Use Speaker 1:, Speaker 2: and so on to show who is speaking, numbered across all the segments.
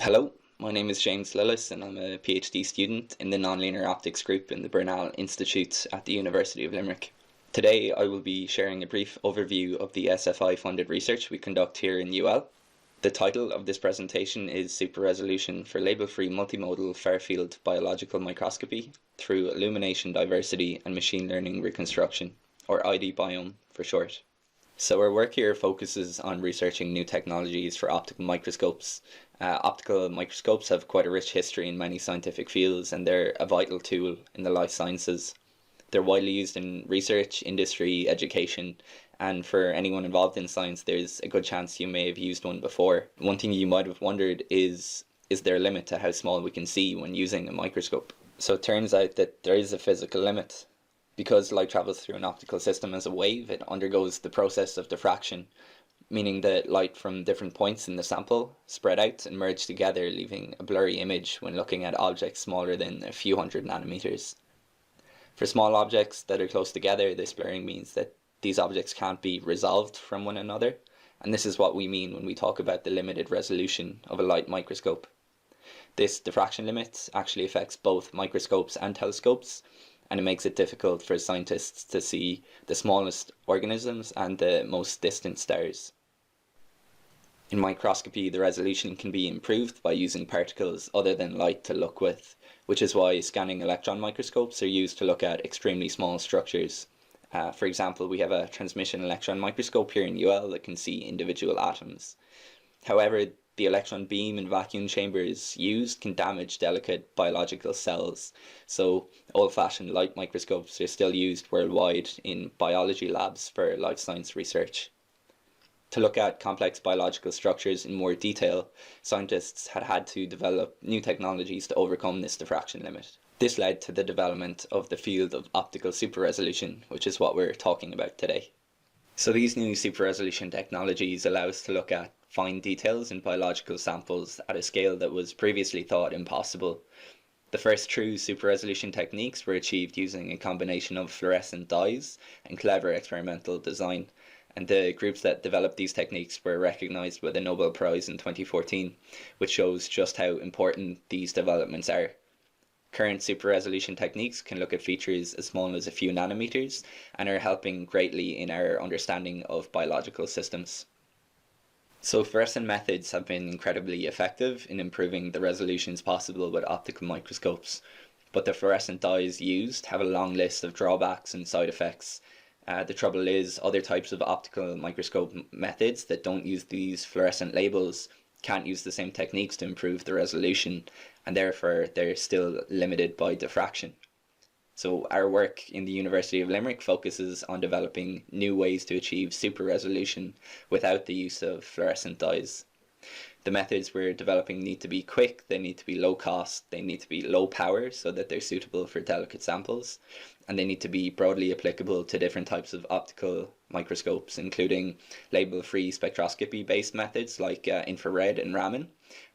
Speaker 1: Hello, my name is James Lillis and I'm a PhD student in the Nonlinear Optics group in the Brunel Institute at the University of Limerick. Today I will be sharing a brief overview of the SFI funded research we conduct here in UL. The title of this presentation is Super-Resolution for Label-Free Multimodal Far-Field Biological Microscopy through Illumination Diversity and Machine Learning Reconstruction, or ID-Biome for short. So our work here focuses on researching new technologies for optical microscopes. Optical microscopes have quite a rich history in many scientific fields and they're a vital tool in the life sciences. They're widely used in research, industry, education, and for anyone involved in science there's a good chance you may have used one before. One thing you might have wondered is there a limit to how small we can see when using a microscope? So it turns out that there is a physical limit. Because light travels through an optical system as a wave, it undergoes the process of diffraction, meaning that light from different points in the sample spread out and merge together, leaving a blurry image when looking at objects smaller than a few hundred nanometers. For small objects that are close together, this blurring means that these objects can't be resolved from one another, and this is what we mean when we talk about the limited resolution of a light microscope. This diffraction limit actually affects both microscopes and telescopes, and it makes it difficult for scientists to see the smallest organisms and the most distant stars. In microscopy, the resolution can be improved by using particles other than light to look with, which is why scanning electron microscopes are used to look at extremely small structures. For example, we have a transmission electron microscope here in UL that can see individual atoms. However, the electron beam and vacuum chambers used can damage delicate biological cells, so old-fashioned light microscopes are still used worldwide in biology labs for life science research. To look at complex biological structures in more detail, scientists had to develop new technologies to overcome this diffraction limit. This led to the development of the field of optical super-resolution, which is what we're talking about today. So these new super-resolution technologies allow us to look at fine details in biological samples at a scale that was previously thought impossible. The first true super-resolution techniques were achieved using a combination of fluorescent dyes and clever experimental design, and the groups that developed these techniques were recognized with a Nobel Prize in 2014, which shows just how important these developments are. Current super-resolution techniques can look at features as small as a few nanometers and are helping greatly in our understanding of biological systems. So fluorescent methods have been incredibly effective in improving the resolutions possible with optical microscopes, but the fluorescent dyes used have a long list of drawbacks and side effects. The trouble is, other types of optical microscope methods that don't use these fluorescent labels can't use the same techniques to improve the resolution, and therefore they're still limited by diffraction. So our work in the University of Limerick focuses on developing new ways to achieve super resolution without the use of fluorescent dyes. The methods we're developing need to be quick, they need to be low cost, they need to be low power so that they're suitable for delicate samples, and they need to be broadly applicable to different types of optical microscopes, including label-free spectroscopy-based methods like Infrared and Raman,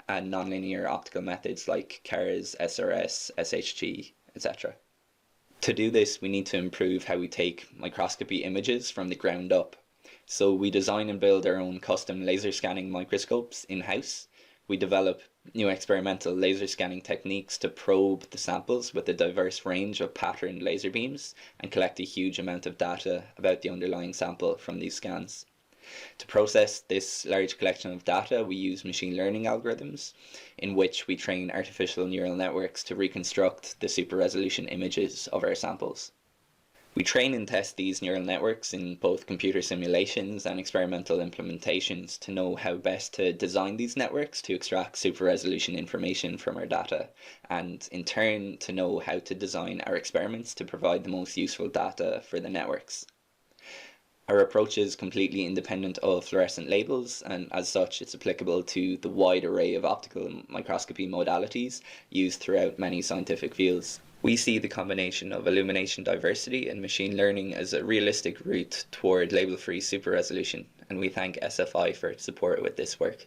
Speaker 1: and nonlinear optical methods like CARS, SRS, SHG, etc. To do this, we need to improve how we take microscopy images from the ground up. So we design and build our own custom laser scanning microscopes in-house. We develop new experimental laser scanning techniques to probe the samples with a diverse range of patterned laser beams and collect a huge amount of data about the underlying sample from these scans. To process this large collection of data, we use machine learning algorithms in which we train artificial neural networks to reconstruct the super-resolution images of our samples. We train and test these neural networks in both computer simulations and experimental implementations to know how best to design these networks to extract super-resolution information from our data, and in turn to know how to design our experiments to provide the most useful data for the networks. Our approach is completely independent of fluorescent labels, and as such it's applicable to the wide array of optical microscopy modalities used throughout many scientific fields. We see the combination of illumination diversity and machine learning as a realistic route toward label-free super-resolution, and we thank SFI for its support with this work.